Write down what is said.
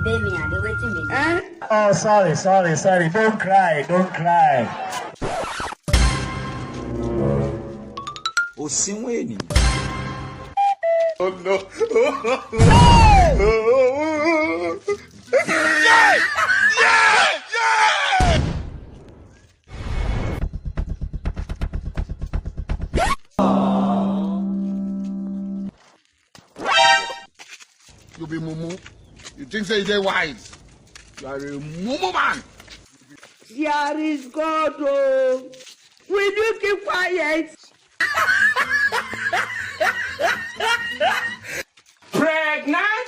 Oh, sorry. Don't cry. Oh no! You be mumu. You think say they wise? You are a mumu man. Here is God. Oh. Will you keep quiet? Pregnant?